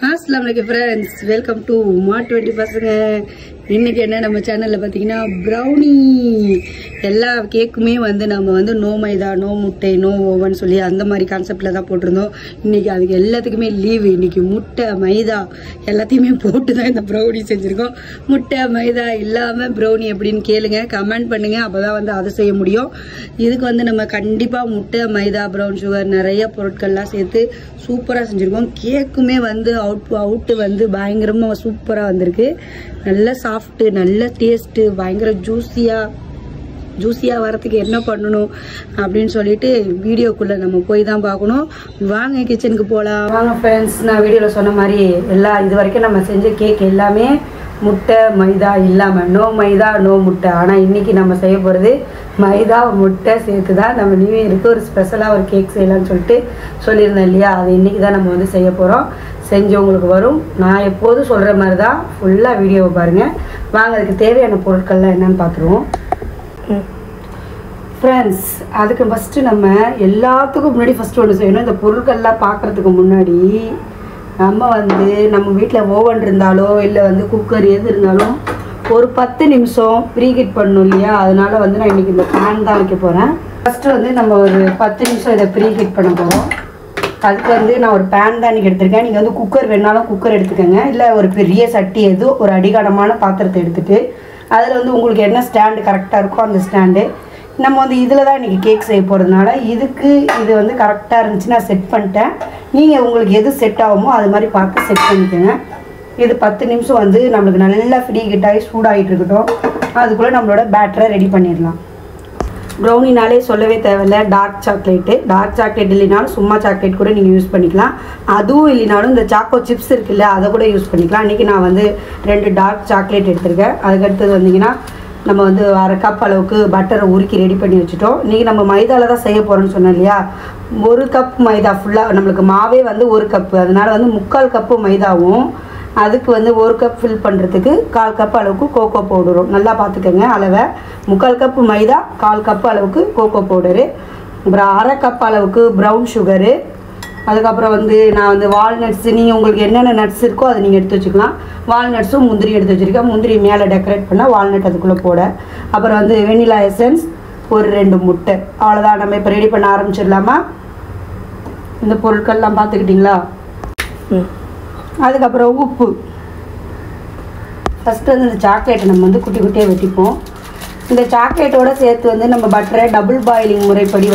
Assalamualaikum friends, welcome to Ma20 பசங்க. இன்னைக்கு என்ன நம்ம சேனல்ல பாத்தீங்கன்னா ப்ரௌனி எல்லா கேக்குமே நம்ம நோ மைதா நோ முட்டை நோ ஓவன் சொல்லி அந்த மாதிரி கான்செப்ட்ல தான் போட்டுருந்தோம். இன்னைக்கு அதுக்கு எல்லாத்துக்குமே லீவ். இன்னைக்கு முட்டை மைதா எல்லாத்தையுமே போட்டு தான் இந்த ப்ரௌனி செஞ்சிருக்கோம். முட்டை மைதா இல்லாம ப்ரௌனி எப்படின்னு கேளுங்க, கமெண்ட் பண்ணுங்க. அப்பதான் அதை செய்ய முடியும். இதுக்கு நம்ம கண்டிப்பா முட்டை மைதா ப்ரௌன் சுகர் நிறைய பொருட்கள்லாம் சேர்த்து சூப்பரா செஞ்சிருக்கோம். கேக்குமே அவுட் பயங்கரமா சூப்பரா வந்திருக்கு. நல்ல சாஃப்ட், நல்ல டேஸ்ட், பயங்கர ஜூஸியா வரதுக்கு என்ன பண்ணணும் அப்படின்னு சொல்லிட்டு வீடியோக்குள்ள நம்ம போய் தான் பார்க்கணும். வாங்க கிச்சனுக்கு போகலாம். வாங்க ஃப்ரெண்ட்ஸ், நான் வீடியோவில் சொன்ன மாதிரி இது வரைக்கும் நம்ம செஞ்ச கேக் எல்லாமே முட்டை மைதா இல்லாமல் நோ மைதா நோ முட்டை. ஆனால் இன்னைக்கு நம்ம செய்ய போகிறது மைதா முட்டை சேர்த்து தான் நம்ம நியூ இயருக்கு ஒரு ஸ்பெஷலாக ஒரு கேக் செய்யலாம்னு சொல்லியிருந்தேன் இல்லையா. அது இன்னைக்கு தான் நம்ம செய்ய போகிறோம். செஞ்சு உங்களுக்கு வரும். நான் எப்போதும் சொல்கிற மாதிரி தான் ஃபுல்லாக வீடியோவை பாருங்கள். வாங்க அதுக்கு தேவையான பொருட்கள்லாம் என்னென்னு பார்த்துருவோம். ஃப்ரெண்ட்ஸ், அதுக்கு ஃபஸ்ட்டு நம்ம எல்லாத்துக்கும் முன்னாடி ஃபஸ்ட்டு ஒன்று செய்யணும். இந்த பொருட்கள்லாம் பார்க்குறதுக்கு முன்னாடி நம்ம வீட்டில் ஓவன் இருந்தாலோ இல்லை குக்கர் எது இருந்தாலும் ஒரு 10 நிமிஷம் ப்ரீஹீட் பண்ணணும் இல்லையா. அதனால நான் இன்றைக்கி இந்த பேன் தான் வைக்க போகிறேன். ஃபஸ்ட்டு நம்ம ஒரு 10 நிமிஷம் இதை ப்ரீஹீட் பண்ண போகிறோம். அதுக்கு நான் ஒரு பேன் தான் இன்றைக்கி எடுத்திருக்கேன். நீங்கள் குக்கர் வேணாலும் குக்கர் எடுத்துக்கோங்க, இல்லை ஒரு பெரிய சட்டி எதோ ஒரு அடிகாரமான பாத்திரத்தை எடுத்துகிட்டு அதில் உங்களுக்கு என்ன ஸ்டாண்டு கரெக்டாக இருக்கோ அந்த ஸ்டாண்டு நம்ம இதில் தான் இன்றைக்கி கேக் செய்ய போகிறதுனால இதுக்கு இது கரெக்டாக இருந்துச்சுன்னா செட் பண்ணிட்டேன். நீங்கள் உங்களுக்கு எது செட் ஆகுமோ அது மாதிரி பார்த்து செட் பண்ணிக்கோங்க. இது 10 நிமிஷம் நம்மளுக்கு நல்லா ஃப்ரீ ஹீட்டாகி சூடாகிட்டு இருக்கட்டும். அதுக்குள்ளே நம்மளோட பேட்டரை ரெடி பண்ணிடலாம். ப்ரௌனினாலே சொல்லவே தேவையில்லை. டார்க் சாக்லேட் இல்லைனாலும் சும்மா சாக்லேட் கூட நீங்கள் யூஸ் பண்ணிக்கலாம். அதுவும் இல்லைனாலும் இந்த சாக்கோ சிப்ஸ் இருக்குல்ல, அதை கூட யூஸ் பண்ணிக்கலாம். இன்றைக்கி நான் 2 டார்க் சாக்லேட் எடுத்திருக்கேன். அதுக்கடுத்தது வந்தீங்கன்னா நம்ம 1/2 கப் அளவுக்கு பட்டரை உருக்கி ரெடி பண்ணி வச்சுட்டோம். இன்றைக்கி நம்ம மைதாவில் தான் செய்ய போகிறோன்னு சொன்னோம் இல்லையா. 1 கப் மைதா ஃபுல்லாக நம்மளுக்கு மாவே 1 கப்பு, அதனால் 3/4 கப்பு மைதாவும் அதுக்கு 1 கப் ஃபில் பண்ணுறதுக்கு 1/4 கப் அளவுக்கு கோகோ பவுடரும். நல்லா பார்த்துக்கோங்க அளவை. 3/4 கப்பு மைதா, 1/4 கப் அளவுக்கு கோகோ பவுடரு, அப்புறம் 1/2 கப் அளவுக்கு ப்ரௌன் சுகரு. அதுக்கப்புறம் நான் வால்நட்ஸு, நீங்கள் உங்களுக்கு என்னென்ன நட்ஸ் இருக்கோ அதை நீங்கள் எடுத்து வச்சுக்கலாம். வால்நட்ஸும் முந்திரி எடுத்து வச்சுருக்கேன். முந்திரி மேலே டெக்கரேட் பண்ணால் வால்நட் அதுக்குள்ளே போட. அப்புறம் வெனிலா எசன்ஸ், ஒரு 2 முட்டை. அவ்வளோதான். நம்ம இப்போ ரெடி பண்ண ஆரம்பிச்சிடலாமா? இந்த பொருட்கள்லாம் பார்த்துக்கிட்டிங்களா? அதுக்கப்புறம் உப்பு. ஃபஸ்ட்டு இந்த சாக்லேட்டை நம்ம குட்டி குட்டியாக வெட்டிப்போம். இந்த சாக்லேட்டோடு சேர்த்து நம்ம பட்டரை டபுள் பாயிலிங் முறைப்படி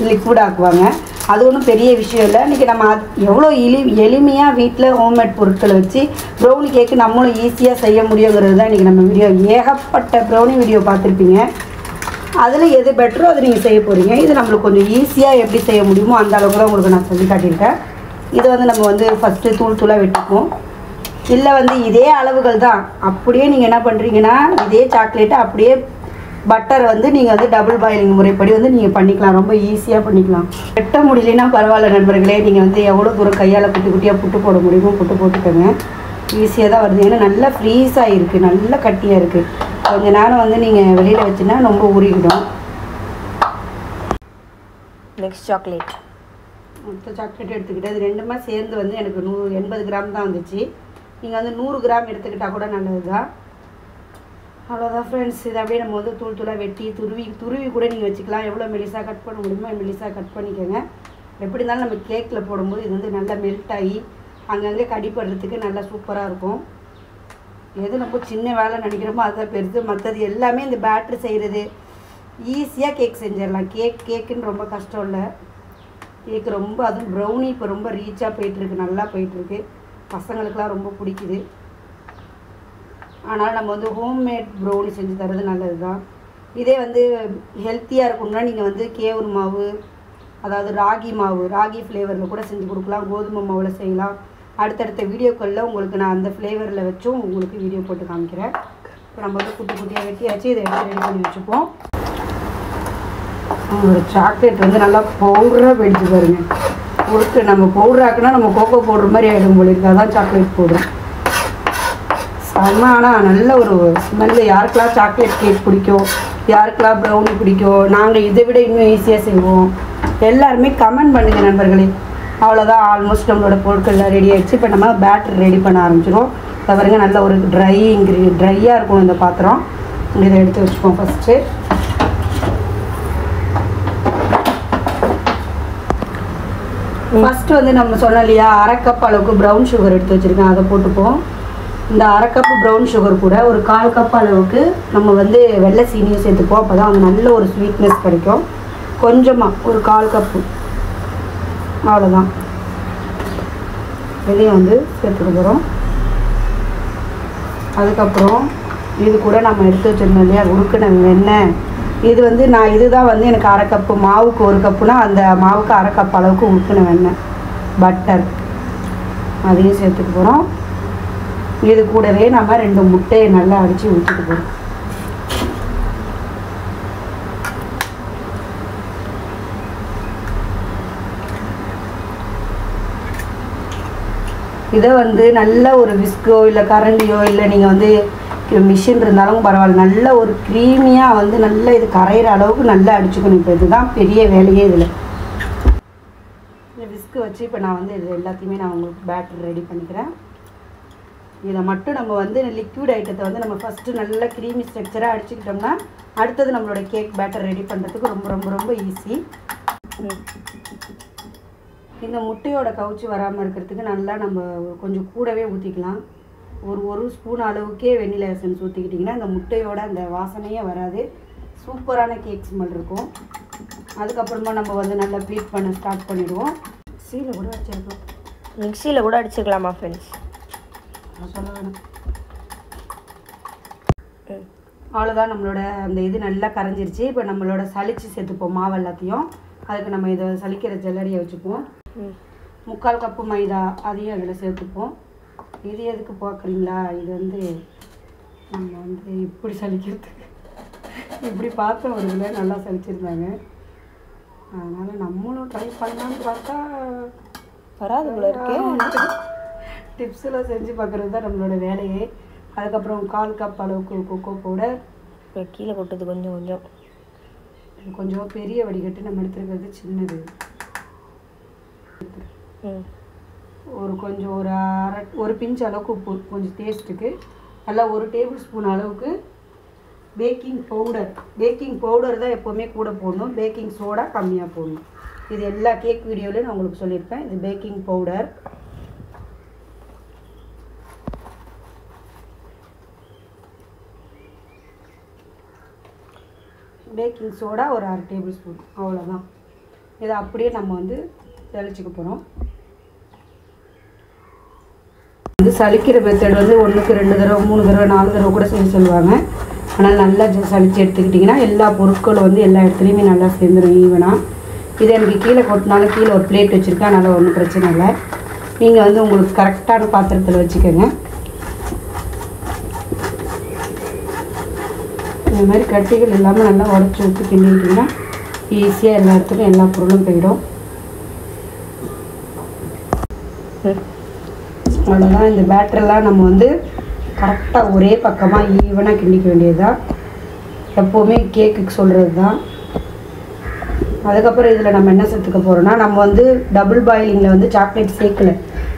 லிக்விட் ஆக்குவாங்க. அது ஒன்றும் பெரிய விஷயம் இல்லை. இன்றைக்கி நம்ம எவ்வளோ எளிமையாக வீட்டில் ஹோம்மேட் பொருட்களை வச்சு ப்ரௌனி கேக்கு நம்மளும் ஈஸியாக செய்ய முடியுங்கிறது தான் இன்றைக்கி நம்ம வீடியோ. ஏகப்பட்ட ப்ரௌனி வீடியோ பார்த்துருப்பீங்க. அதில் எது பெட்டரோ அதை நீங்கள் செய்ய போகிறீங்க. இது நம்மளுக்கு கொஞ்சம் ஈஸியாக எப்படி செய்ய முடியுமோ அந்த அளவுக்கு தான் உங்களுக்கு நான் சொல்லி காட்டியிருக்கேன். இதை நம்ம ஃபஸ்ட்டு தூளாக வெட்டிப்போம். இல்லை இதே அளவுகள் தான். அப்படியே நீங்கள் என்ன பண்ணுறீங்கன்னா இதே சாக்லேட்டை அப்படியே பட்டர் நீங்கள் டபுள் பாயிலிங் முறைப்படி நீங்கள் பண்ணிக்கலாம். ரொம்ப ஈஸியாக பண்ணிக்கலாம். வெட்ட முடியலன்னா பரவாயில்ல நண்பர்களே. நீங்கள் எவ்வளோ தூரம் கையால் குட்டி குட்டியாக புட்டு போட முடியுமோ புட்டு போட்டுக்கோங்க. ஈஸியாக தான் வருது. ஏன்னா நல்லா ஃப்ரீஸாக இருக்குது, நல்ல கட்டியாக இருக்குது. கொஞ்சம் நேரம் நீங்கள் வெளியில் வச்சுன்னா ரொம்ப உருகிடும். Next chocolate. மொத்த சாக்லேட் எடுத்துக்கிட்டு அது ரெண்டுமே சேர்ந்து எனக்கு 180 கிராம் தான் வந்துச்சு. நீங்கள் 100 கிராம் எடுத்துக்கிட்டால் கூட நல்லது தான். அவ்வளோதான் ஃப்ரெண்ட்ஸ். இதை அப்படியே நம்ம தூளாக வெட்டி துருவி கூட நீங்கள் வச்சுக்கலாம். எவ்வளோ மெலிசாக கட் பண்ண முடியுமோ மெலிசாக கட் பண்ணிக்கோங்க. எப்படி இருந்தாலும் நம்ம கேக்கில் போடும்போது இது நல்லா மெல்ட் ஆகி அங்கங்கே கடிப்படுறதுக்கு நல்லா சூப்பராக இருக்கும். எது நம்ம சின்ன வேலை நினைக்கிறோமோ அதுதான் பெருசு. மற்றது எல்லாமே இந்த பேட்டரி செய்கிறது ஈஸியாக கேக் செஞ்சிடலாம். கேக்குன்னு ரொம்ப கஷ்டம் இல்லை. கேக்கு ரொம்ப, அதுவும் ப்ரௌனி இப்போ ரொம்ப ரீச்சாக போயிட்டுருக்கு, நல்லா போயிட்டுருக்கு. பசங்களுக்கெலாம் ரொம்ப பிடிக்குது. ஆனால் நம்ம ஹோம்மேட் ப்ரௌனி செஞ்சு தரது நல்லது தான். இதே ஹெல்த்தியாக இருக்கணும்னா நீங்கள் கேவுர் மாவு, அதாவது ராகி ஃப்ளேவரில் கூட செஞ்சு கொடுக்கலாம். கோதுமை மாவில் செய்யலாம். அடுத்தடுத்த வீடியோக்களில் உங்களுக்கு நான் அந்த ஃப்ளேவரில் வச்சும் உங்களுக்கு வீடியோ போட்டு காமிக்கிறேன். இப்போ நம்ம குட்டி குட்டியாக வெட்டியாச்சு. இதை எடுத்து ரெடி பண்ணி வச்சுப்போம். ஒரு சாக்லேட் நல்லா பவுடராக வெடிச்சு பாருங்க. கொடுத்து நம்ம பவுடராக்குனா நம்ம கோகோ பவுடர் மாதிரி ஆகிடும் போல இருக்குது. அதான் சாக்லேட் பவுடர் செம்ம. ஆனால் நல்ல ஒரு ஸ்மெல்லு. யாருக்கெல்லாம் சாக்லேட் கேக் பிடிக்கும், யாருக்கெல்லாம் ப்ரௌனி பிடிக்கும், நாங்கள் இதை விட இன்னும் ஈஸியாக செய்வோம். எல்லாருமே கமெண்ட் பண்ணுங்கள் நண்பர்களே. அவ்வளோதான், ஆல்மோஸ்ட் நம்மளோட பொருட்கள்லாம் ரெடி ஆகிடுச்சு. இப்போ நம்ம பேட்டர் ரெடி பண்ண ஆரம்பிச்சிடும். பாருங்க நல்ல ஒரு ட்ரையாக இருக்கும் இந்த பாத்திரம். இதை எடுத்து வச்சுப்போம். ஃபஸ்ட்டு வந்து நம்ம சொன்னோம் இல்லையா, 1/2 கப் அளவுக்கு ப்ரௌன் சுகர் எடுத்து வச்சுருக்கேன், அதை போட்டுப்போம். இந்த 1/2 கப்பு ப்ரௌன் சுகர் கூட ஒரு 1/4 கப் அளவுக்கு நம்ம வந்து வெள்ளை சீனியும் சேர்த்துப்போம். அப்போ தான் வந்து நல்ல ஒரு ஸ்வீட்னஸ் கிடைக்கும். கொஞ்சமாக ஒரு 1/4 கப்பு, அவ்வளோதான். இதையும் வந்து சேர்த்துக்க போகிறோம். அதுக்கப்புறம் இது கூட நம்ம எடுத்து வச்சுருந்தோம் இல்லையா உருக்குன வெண்ணெய், இது வந்து நான் இதுதான் வந்து எனக்கு 1/2 கப்பு, மாவுக்கு 1 கப்புனா அந்த மாவுக்கு 1/2 கப் அளவுக்கு உருக்குன வெண்ணெய், பட்டர், அதையும் சேர்த்துக்க போகிறோம். இது கூடவே நம்ம 2 முட்டையை நல்லா அடித்து ஊற்றிக்க போகிறோம். இதை வந்து நல்ல ஒரு விஸ்கோ இல்லை கரண்டியோ இல்லை நீங்கள் வந்து மிஷின் இருந்தாலும் பரவாயில்ல, நல்ல ஒரு க்ரீமியாக வந்து நல்லா இது கரையிற அளவுக்கு நல்லா அடிச்சுக்கணும். இப்போ இதுதான் பெரிய வேலையே இதில். இந்த விஸ்கு வச்சு இப்போ நான் வந்து இது எல்லாத்தையுமே நான் உங்களுக்கு பேட்டர் ரெடி பண்ணிக்கிறேன். இதை மட்டும் நம்ம வந்து லிக்விட் ஐட்டத்தை வந்து நம்ம ஃபஸ்ட்டு நல்லா க்ரீமி ஸ்ட்ரக்சராக அடிச்சுக்கிட்டோம்னா அடுத்தது நம்மளோட கேக் பேட்டர் ரெடி பண்ணுறதுக்கு ரொம்ப ரொம்ப ரொம்ப ஈஸி. இந்த முட்டையோட கவுச்சி வராமல் இருக்கிறதுக்கு நல்லா நம்ம கொஞ்சம் கூடவே ஊற்றிக்கலாம். ஒரு ஸ்பூன் அளவுக்கே வெண்ணிலா எசன்ஸ் ஊற்றிக்கிட்டிங்கன்னா இந்த முட்டையோட அந்த வாசனையே வராது, சூப்பரான கேக் ஸ்மெல் இருக்கும். அதுக்கப்புறமா நம்ம வந்து நல்லா ப்ளீட் பண்ண ஸ்டார்ட் பண்ணிடுவோம். மிக்சியில் கூட அடிச்சுக்கலாமா ஃப்ரெண்ட்ஸ்? சொல்ல வேணும். அவ்வளோதான், நம்மளோட அந்த இது நல்லா கரைஞ்சிருச்சு. இப்போ நம்மளோட சளிச்சு சேர்த்துப்போம் மாவு எல்லாத்தையும். அதுக்கு நம்ம இதை சலிக்கிற ஜல்லடியை வச்சுப்போம். 3/4 கப்பு மைதா, அதையும் அதில் சேர்த்துப்போம். இது எதுக்கு பார்க்குறீங்களா, இது வந்து நம்ம வந்து இப்படி சலிக்கிறதுக்கு, இப்படி பார்த்தோம் ஒரு இதில் நல்லா சலிச்சிருந்தாங்க. அதனால் நம்மளும் ட்ரை பண்ணலான்னு பார்த்தா வராது போல இருக்கு. டிப்ஸெல்லாம் செஞ்சு பார்க்குறது தான் நம்மளோட வேலையே. அதுக்கப்புறம் 1/4 கப் அளவுக்கு கொக்கோ பவுடர், இப்போ கீழே கொட்டுது கொஞ்சம் கொஞ்சம். கொஞ்சம் பெரிய வடிகட்டு, நம்ம எடுத்துருக்கிறது சின்னது. கொஞ்சம் ஒரு பிஞ்ச் அளவுக்கு உப்பு, கொஞ்சம் டேஸ்ட்டுக்கு. நல்லா 1 டேபிள் ஸ்பூன் அளவுக்கு பேக்கிங் பவுடர் தான் எப்போவுமே கூட போடணும், பேக்கிங் சோடா கம்மியாக போடணும். இது எல்லா கேக் வீடியோலையும் நான் உங்களுக்கு சொல்லியிருப்பேன். இது பேக்கிங் பவுடர். பேக்கிங் சோடா ஒரு 1/2 டேபிள் ஸ்பூன், அவ்வளோதான். இதை அப்படியே நம்ம வந்து தெளிச்சுக்க போகிறோம். இது சலிக்கிற மெத்தட் வந்து 1க்கு 2 தடவை 3 தடவை 4 தடவை கூட செய்ய சொல்லுவாங்க. ஆனால் நல்லா சலிச்சு எடுத்துக்கிட்டிங்கன்னா எல்லா பொருட்களும் வந்து எல்லா இடத்துலையுமே நல்லா சேர்ந்துடும் ஈவனாக. இது எனக்கு கீழே கொட்டினாலும் கீழே ஒரு பிளேட் வச்சுருக்கேன், அதனால் ஒன்றும் பிரச்சனை இல்லை. நீங்கள் வந்து உங்களுக்கு கரெக்டான பாத்திரத்தில் வச்சுக்கோங்க. இந்த மாதிரி கட்டிகள் இல்லாமல் நல்லா உடச்சி விட்டு கிண்டிக்கிட்டிங்கன்னா ஈஸியாக எல்லா இடத்துலையும் எல்லா பொருளும் போயிடும். அவ்வளோதான். இந்த பேட்டரெல்லாம் நம்ம வந்து கரெக்டாக ஒரே பக்கமாக ஈவனாக கிண்டிக்க வேண்டியது தான், எப்போவுமே கேக்குக்கு சொல்கிறது தான். அதுக்கப்புறம் இதில் நம்ம என்ன சேர்த்துக்க போகிறோம்னா, நம்ம வந்து டபுள் பாயிலிங்கில் வந்து சாக்லேட் சேர்க்கலை,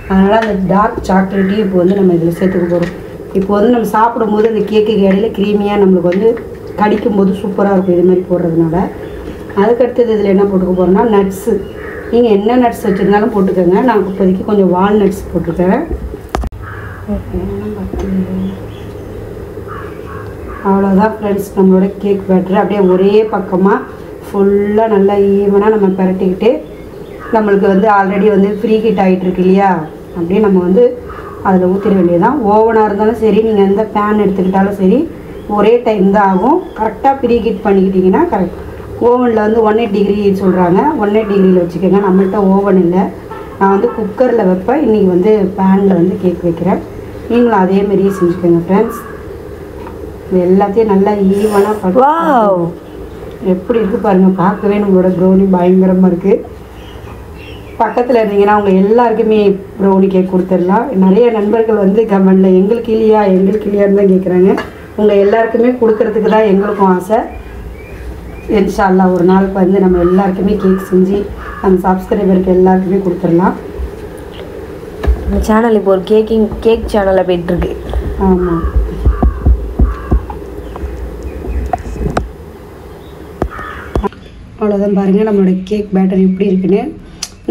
அதனால் அந்த டார்க் சாக்லேட்டையும் இப்போ வந்து நம்ம இதில் சேர்த்துக்க போகிறோம். இப்போ வந்து நம்ம சாப்பிடும்போது அந்த கேக்கு இடையில க்ரீமியாக நம்மளுக்கு வந்து கடிக்கும்போது சூப்பராக இருக்கும் இது மாதிரி போடுறதுனால. அதுக்கடுத்தது இதில் என்ன போட்டுக்க போகிறோம்னா நட்ஸு. நீங்கள் என்ன நட்ஸ் வச்சுருந்தாலும் போட்டுக்கோங்க. நான் இப்போதைக்கு கொஞ்சம் வால்நட்ஸ் போட்டிருக்கேன். அவ்வளோதான் ஃப்ரெண்ட்ஸ், நம்மளோட கேக் பேட்டர் அப்படியே ஒரே பக்கமாக ஃபுல்லாக நல்லா ஈவனாக நம்ம பரட்டிக்கிட்டு, நம்மளுக்கு வந்து ஆல்ரெடி வந்து ஃப்ரீ ஹீட் ஆகிட்டுருக்கு இல்லையா, அப்படியே நம்ம வந்து அதில் ஊற்றிட வேண்டியதுதான். ஓவனாக இருந்தாலும் சரி, நீங்கள் எந்த பேன் எடுத்துக்கிட்டாலும் சரி, ஒரே டைம் தான் ஆகும். கரெக்டாக ப்ரீ ஹீட் பண்ணிக்கிட்டிங்கன்னா கரெக்ட். ஓவனில் வந்து 180 டிகிரி சொல்கிறாங்க, 180 டிகிரியில் வச்சுக்கோங்க. நம்மள்கிட்ட ஓவன் இல்லை, நான் வந்து குக்கரில் வைப்பேன். இன்றைக்கி வந்து பேனில் வந்து கேக் வைக்கிறேன். நீங்களும் அதேமாரியே செஞ்சுக்கோங்க ஃப்ரெண்ட்ஸ். இது எல்லாத்தையும் நல்லா ஈவனாக பார்த்து எப்படி இருக்குது பாருங்கள். பார்க்கவே நம்மளோட ப்ரௌனி பயங்கரமாக இருக்குது. பக்கத்தில் இருந்தீங்கன்னா அவங்க எல்லாருக்குமே ப்ரௌனி கேக் கொடுத்துடலாம். நிறைய நண்பர்கள் வந்து கமெண்டில் எங்களுக்கு இல்லையான்னு தான் கேட்குறாங்க. உங்கள் எல்லாருக்குமே கொடுக்கறதுக்கு தான் எங்களுக்கும் ஆசை. இன்ஷா அல்லாஹ் ஒரு நாளுக்கு வந்து நம்ம எல்லாருக்குமே கேக் செஞ்சு நம்ம சப்ஸ்கிரைபருக்கு எல்லாருக்குமே கொடுத்துடலாம். நம்ம சேனல் இப்போ ஒரு கேக் சேனலில் போயிட்டுருக்கு. ஆமாம். அவ்வளோதான் பாருங்கள் நம்மளோட கேக் பேட்டர் எப்படி இருக்குன்னு.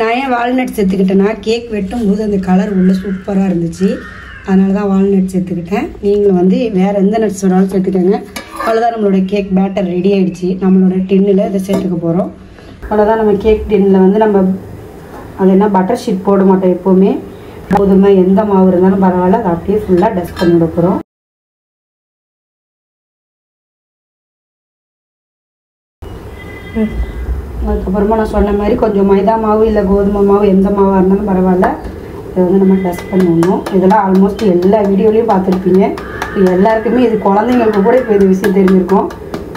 நான் ஏன் வால்நட் சேர்த்துக்கிட்டேன்னா கேக் வெட்டும் போது அந்த கலர் உள்ள சூப்பராக இருந்துச்சு, அதனால தான் வால்நட் சேர்த்துக்கிட்டேன். நீங்களும் வந்து வேறு எந்த நட்ஸ் வேணாலும் சேர்த்துக்கோங்க. அவ்வளோதான் நம்மளோட கேக் பேட்டர் ரெடி ஆகிடுச்சு. நம்மளோட டின்னில் இதை சேர்த்துக்க போகிறோம். அவ்வளோதான் நம்ம கேக் டின்னில் வந்து நம்ம அது என்ன பட்டர் ஷீட் போட மாட்டோம் எப்போவுமே. கோதுமை எந்த மாவு இருந்தாலும் பரவாயில்ல, அதை அப்படியே ஃபுல்லாக டஸ்ட் பண்ணி விட போகிறோம். அதுக்கப்புறமா நான் சொன்ன மாதிரி கொஞ்சம் மைதா மாவு இல்லை கோதுமை மாவு எந்த மாவாக இருந்தாலும் பரவாயில்ல, இதை வந்து நம்ம டஸ்ட் பண்ணி விடணும். இதெல்லாம் ஆல்மோஸ்ட் எல்லா வீடியோலையும் பார்த்துருப்பீங்க. எல்லாருக்குமே இது குழந்தைங்களுக்கு கூட இப்போ இது விஷயம் தெரிஞ்சிருக்கும்.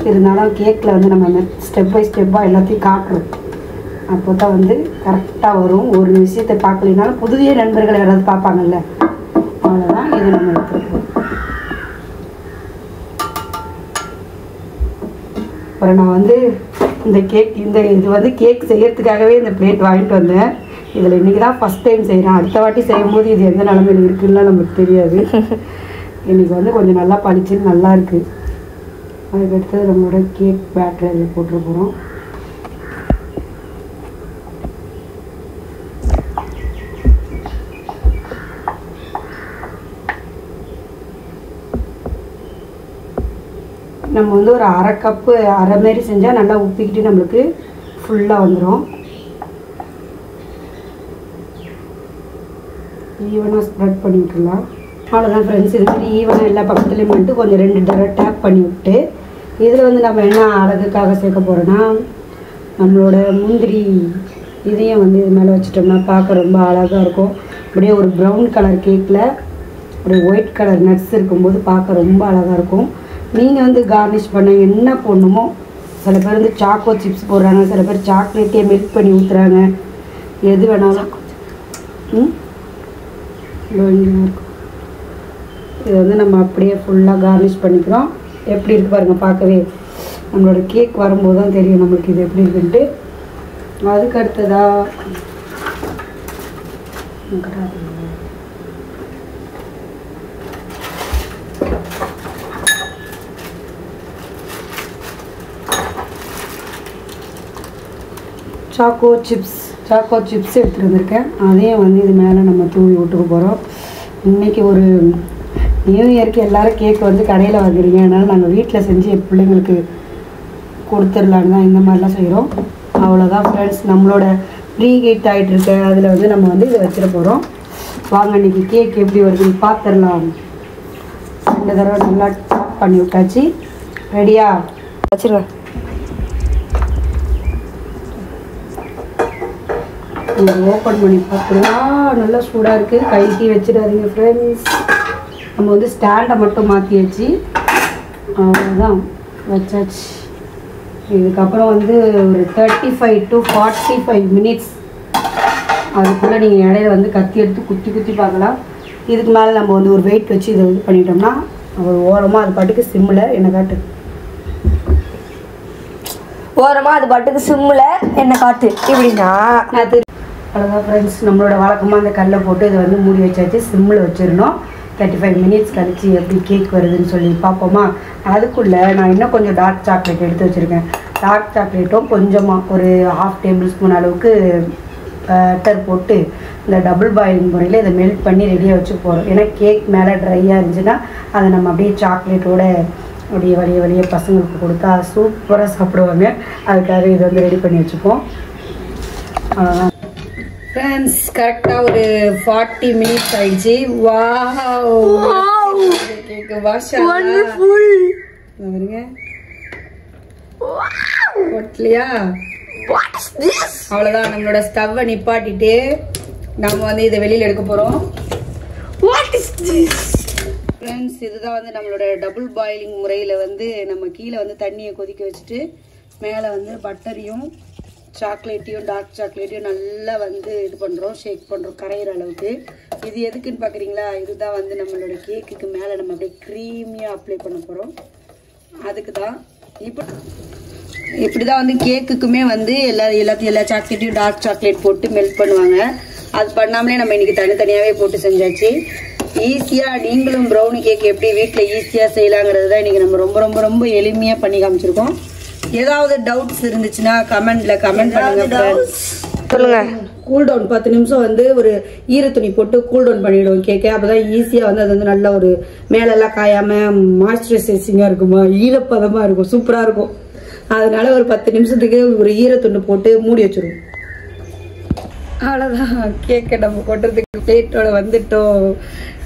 இருந்தாலும் கேக்கில் வந்து நம்ம ஸ்டெப் பை ஸ்டெப்பாக எல்லாத்தையும் காட்டுறோம். அப்போ தான் வந்து கரெக்டாக வரும். ஒரு விஷயத்தை பார்க்கலைனாலும் புதிய நண்பர்கள் யாராவது பார்ப்பாங்கல்ல, அவ்வளோதான். இது நம்ம எடுத்துருக்கோம். அப்புறம் நான் வந்து இந்த இது வந்து கேக் செய்யறதுக்காகவே இந்த பிளேட் வாங்கிட்டு வந்தேன். இதில் இன்றைக்கி தான் ஃபஸ்ட் டைம் செய்கிறேன். அடுத்த வாட்டி செய்யும்போது இது எந்த நிலமையில் இருக்குன்னா நமக்கு தெரியாது. இன்றைக்கி வந்து கொஞ்சம் நல்லா பளிச்சுன்னு நல்லா இருக்குது. அதுக்கடுத்தது நம்மளோட கேக் பேட்டர் இதில் போட்டுற போகிறோம். நம்ம வந்து ஒரு அரை கப்பு அரை மாரி செஞ்சால் நல்லா உப்பிக்கிட்டு நம்மளுக்கு ஃபுல்லாக வந்துடும். ஈவனாக ஸ்ப்ரெட் பண்ணி விட்டுலாம். அவ்வளோதான் ஃப்ரெண்ட்ஸ். இது மாதிரி ஈவனாக எல்லா பக்கத்துலேயும் பண்ணிட்டு கொஞ்சம் 2 தடவை டேப் பண்ணி விட்டு இதில் வந்து நம்ம என்ன அழகுக்காக சேர்க்க போகிறோன்னா நம்மளோட முந்திரி இதையும் வந்து இது மேலே வச்சுட்டோம்னா பார்க்க ரொம்ப அழகாக இருக்கும். அப்படியே ஒரு ப்ரௌன் கலர் கேக்கில் ஒரு ஒயிட் கலர் நட்ஸ் இருக்கும்போது பார்க்க ரொம்ப அழகாக இருக்கும். நீங்கள் வந்து கார்னிஷ் பண்ண என்ன போடணுமோ, சில பேர் வந்து சாக்கோ சிப்ஸ் போடுறாங்க, சில பேர் சாக்லேட்டே மெல்ட் பண்ணி ஊற்றுறாங்க. எது வேணாலும் இது வந்து நம்ம அப்படியே ஃபுல்லாக கார்னிஷ் பண்ணிக்கிறோம். எப்படி இருக்குது பாருங்கள், பார்க்கவே நம்மளோட கேக் வரும்போது தான் தெரியும் நம்மளுக்கு இது எப்படி இருக்குன்ட்டு. அதுக்கு அடுத்ததாக சாக்கோ சிப்ஸ் எடுத்துகிட்டு வந்திருக்கேன். அதையும் வந்து இது மேலே நம்ம தூவி விட்டுக்க போகிறோம். இன்றைக்கி ஒரு நியூ இயருக்கு எல்லோரும் கேக் வந்து கடையில் வாங்குறீங்க, அதனால் நாங்கள் வீட்டில் செஞ்சு என் பிள்ளைங்களுக்கு கொடுத்துடலான்னு தான் இந்த மாதிரிலாம் செய்கிறோம். அவ்வளோதான் ஃப்ரெண்ட்ஸ். நம்மளோட ப்ரீ ஹீட் ஆகிட்டு இருக்க அதில் வந்து நம்ம வந்து இதை வச்சிட போகிறோம். வாங்க இன்றைக்கி கேக் எப்படி வருதுன்னு பார்த்துடலாம். 2 தடவை நல்லா டாப் பண்ணி விட்டாச்சு. ரெடியா வச்சுருவேன். ஓப்பன் பண்ணி பார்த்துக்கலாம். நல்லா சூடாக இருக்குது. கைக்கு வச்சிடாதீங்க ஃப்ரெண்ட்ஸ். நம்ம வந்து ஸ்டாண்டை மட்டும் மாற்றி வச்சு அவ்வளோதான் வச்சாச்சு. இதுக்கப்புறம் வந்து ஒரு 35 to 45 மினிட்ஸ் அதுக்குள்ளே நீங்கள் இடையில வந்து கத்தி எடுத்து குத்தி பார்க்கலாம். இதுக்கு மேலே நம்ம வந்து ஒரு வெயிட் வச்சு இதை இது பண்ணிட்டோம்னா ஒரு ஓரமாக அது பாட்டுக்கு சிம்மில் என்ன காட்டு ஓரமாக அது பாட்டுக்கு சிம்மில் என்ன காட்டு இப்படின்னா நான் அவ்வளோதான் ஃப்ரெண்ட்ஸ். நம்மளோட வழக்கமாக அந்த கல்லை போட்டு இதை வந்து மூடி வச்சாச்சு. சிம்மில் வச்சிடணும். 35 மினிட்ஸ் கழிச்சு எப்படி கேக் வருதுன்னு சொல்லி பார்ப்போமா. அதுக்குள்ளே நான் இன்னும் கொஞ்சம் டார்க் சாக்லேட் எடுத்து வச்சுருக்கேன். டார்க் சாக்லேட்டும் கொஞ்சமாக ஒரு 1/2 டேபிள் ஸ்பூன் அளவுக்கு பட்டர் போட்டு இந்த டபுள் பாயிலிங் முறையில் இதை மெல்ட் பண்ணி ரெடியாக வச்சு போகிறோம். ஏன்னா கேக் மேலே ட்ரையாக இருந்துச்சுன்னா அதை நம்ம அப்படியே சாக்லேட்டோட அப்படியே வழிய பசங்களுக்கு கொடுத்தா சூப்பராக சாப்பிடுவாங்க. அதுக்காக இதை வந்து ரெடி பண்ணி வச்சுப்போம். ஃப்ரெண்ட்ஸ் கரெக்டாக ஒரு 40 மினிட்ஸ் ஆயிடுச்சு. அவ்வளோதான். நம்மளோட ஸ்டவ்வை நிப்பாட்டிட்டு நம்ம வந்து இதை வெளியில் எடுக்க போகிறோம். ஃப்ரெண்ட்ஸ் இதுதான் வந்து நம்மளோட டபுள் பாயிலிங் முறையில் வந்து நம்ம கீழே வந்து தண்ணியை கொதிக்க வச்சுட்டு மேலே வந்து பட்டரையும் சாக்லேட்டையும் டார்க் சாக்லேட்டையும் நல்லா வந்து இது பண்ணுறோம், ஷேக் பண்ணுறோம் கரையிற அளவுக்கு. இது எதுக்குன்னு பார்க்குறீங்களா, இதுதான் வந்து நம்மளோட கேக்குக்கு மேலே நம்ம அப்படியே க்ரீமியாக அப்ளை பண்ண போகிறோம். அதுக்கு தான் இப்போ இப்படிதான் வந்து கேக்குக்குமே வந்து எல்லா சாக்லேட்டையும் டார்க் சாக்லேட் போட்டு மெல்ட் பண்ணுவாங்க. அது பண்ணாமலே நம்ம இன்னைக்கு தனித்தனியாவே போட்டு செஞ்சாச்சு. ஈஸியா நீங்களும் ப்ரௌனி கேக் எப்படி வீட்டில் ஈஸியா செய்யலாங்கிறது தான் இன்னைக்கு நம்ம ரொம்ப ரொம்ப ரொம்ப எளிமையா பண்ணி காமிச்சிருக்கோம். ஏதாவது டவுட்ஸ் இருந்துச்சுன்னா கமெண்ட் பண்ணுங்க. சொல்லுங்க. கூல் டவுன் 10 நிமிஷம் வந்து ஒரு ஈர துணி போட்டு கூல் டவுன் பண்ணிடுவோம் கேக்கு. அப்பதான் ஈஸியா வந்து அது வந்து நல்ல ஒரு மேலெல்லாம் காயாம மாய்ஸ்சரைசிங்கா இருக்குமா, ஈரப்பதமா இருக்கும், சூப்பரா இருக்கும். அதனால ஒரு 10 நிமிஷத்துக்கு ஒரு ஈரத்துண்டு போட்டு மூடி வச்சிருவோம். அவ்வளவுதான், கேக்கை நம்ம கொட்டுறதுக்கு பிளேட்டோட வந்துட்டோம்.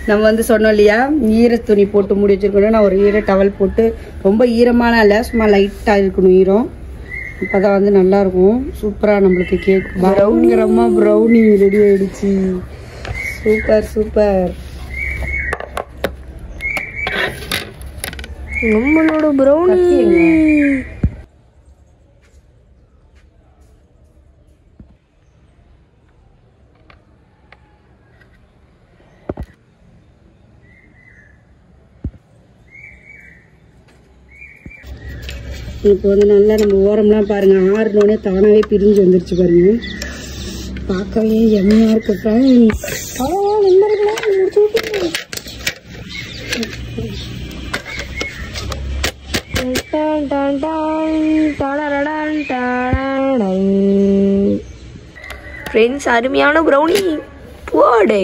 நம்ம வந்து சொன்னோம் இல்லையா, ஈர துணி போட்டு மூடி வச்சிருக்கணும். நான் ஒரு ஈர டவல் போட்டு, ரொம்ப ஈரமான இல்லை, சும்மா லைட்டா இருக்கணும் ஈரம். அப்பதான் வந்து நல்லா இருக்கும். சூப்பரா நம்மளுக்கு கேக் பயங்கரமா ப்ரௌனி ரெடி ஆயிடுச்சு. Super super. நம்மளோட ப்ரௌனி இப்போ வந்து நல்லா நம்ம ஓரம்லாம் பாருங்க, ஆறுனோடனே தானாவே பிரிஞ்சு வந்துருச்சு பாருங்க. பார்க்கவே எம்மையா இருக்கு ஃப்ரெண்ட்ஸ். ஃப்ரெண்ட்ஸ் அருமையான ப்ரௌனி போடே.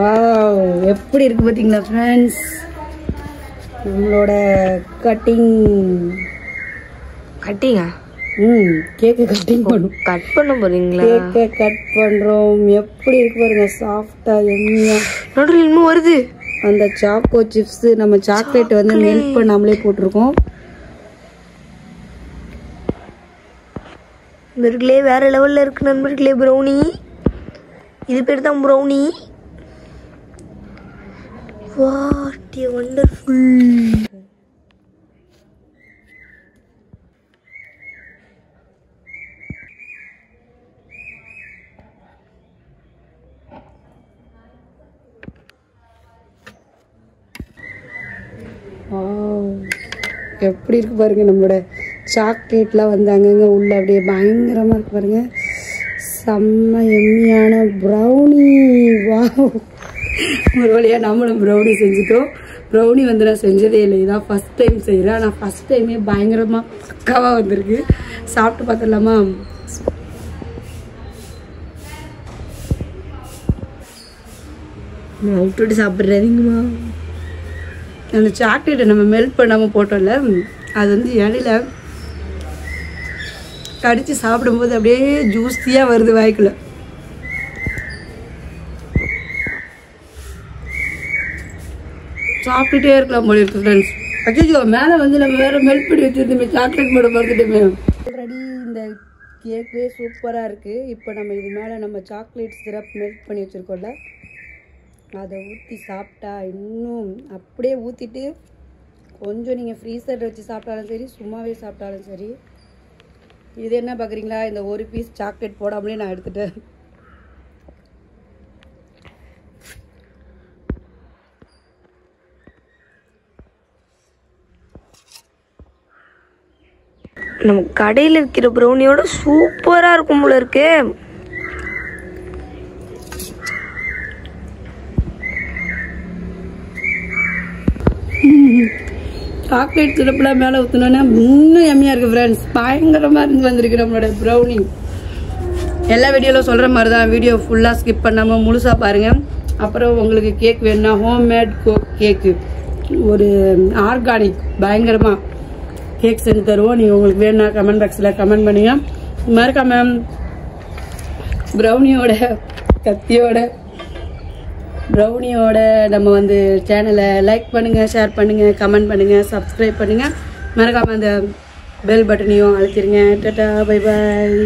வாவ், எப்படி இருக்கு பாத்தீங்களா ஃப்ரெண்ட்ஸ் நம்மளோட கட்டிங்கா? கேக்கு கட்டிங் பண்ணும். கட் பண்ண போறீங்களா? கேக்கை கட் பண்றோம். எப்படி இருக்கு பாருங்க, சாஃப்டா எம்மியா. நடுவில் இன்னும் வருது அந்த சாக்கோ சிப்ஸ். நம்ம சாக்லேட் வந்து மெல்ட் பண்ணாமலே போட்டிருக்கோம். நண்பர்களே வேற லெவல்ல இருக்கு நண்பர்களே ப்ரௌனி. இது பேர் தான் ப்ரௌனி. What a wonderful. எப்படி இருக்கு பாருங்க, நம்மளோட சாக்லேட்லாம் வந்து அங்கங்க உள்ள அப்படியே பயங்கரமா இருக்கு பாருங்க. செம்ம எம்மியான ப்ரௌனி. வாவ், ஒரு வழியா நம்மளும் ப்ரௌனி செஞ்சுட்டோம். ப்ரௌனி வந்து நான் செஞ்சதே இல்லை, இதான் ஃபர்ஸ்ட் டைம் செய்கிறேன். ஆனால் ஃபர்ஸ்ட் டைமே பயங்கரமாக பக்காவாக வந்திருக்கு. சாப்பிட்டு பார்த்துடலாமா? விட்டுட்டு சாப்பிட்றீங்கம்மா. அந்த சாக்லேட்டை நம்ம மெல்ட் பண்ணாமல் போட்டோம்ல, அது வந்து இடையில கடிச்சு சாப்பிடும்போது அப்படியே ஜூஸியாக வருது வாய்க்குள்ள. சாப்பிட்டுட்டே இருக்கலாம் போல இருக்கு ஃப்ரெண்ட்ஸ். அச்சோ, மேலே வந்து நம்ம வேற மெல்ட் பண்ணி வச்சுருந்தோமே, சாக்லேட் போட மறந்துட்டுமே. ஆல்ரெடி இந்த கேக்கே சூப்பராக இருக்குது. இப்போ நம்ம இது மேலே நம்ம சாக்லேட் சிரப் மெல்ட் பண்ணி வச்சுருக்கோம்ல, அதை ஊற்றி சாப்பிட்டா இன்னும் அப்படியே ஊற்றிட்டு கொஞ்சம் நீங்கள் ஃப்ரீசரில் வச்சு சாப்பிட்டாலும் சரி, சும்மாவே சாப்பிட்டாலும் சரி. இது என்ன பார்க்குறீங்களா, இந்த ஒரு பீஸ் சாக்லேட் போடாமலே நான் எடுத்துட்டேன். நம்ம கடையில் விற்கிற ப்ரௌனியோட சூப்பராக இருக்கும் போல இருக்கு. சாக்லேட் சிரப்லாம் மேலே ஊற்றினோன்னா இன்னும் எம்மியாக இருக்குது ஃப்ரெண்ட்ஸ். பயங்கரமாக இருந்து வந்திருக்கு நம்மளோட ப்ரௌனி. எல்லா வீடியோவில் சொல்கிற மாதிரி தான், வீடியோ ஃபுல்லாக ஸ்கிப் பண்ணாமல் முழுசாக பாருங்கள். அப்புறம் உங்களுக்கு கேக் வேணுன்னா ஹோம்மேட் கேக்கு, ஒரு ஆர்கானிக் பயங்கரமாக கேக் செஞ்சு தருவோம். நீங்கள் உங்களுக்கு வேணுன்னா கமெண்ட் பாக்ஸில் கமெண்ட் பண்ணுங்க. மறக்காம ப்ரௌனியோட நம்ம வந்து சேனலை லைக் பண்ணுங்கள், ஷேர் பண்ணுங்கள், கமெண்ட் பண்ணுங்கள், சப்ஸ்கிரைப் பண்ணுங்கள். மறக்காமல் அந்த பெல் பட்டனையும் அழுத்திடுங்க. Tata, bye bye.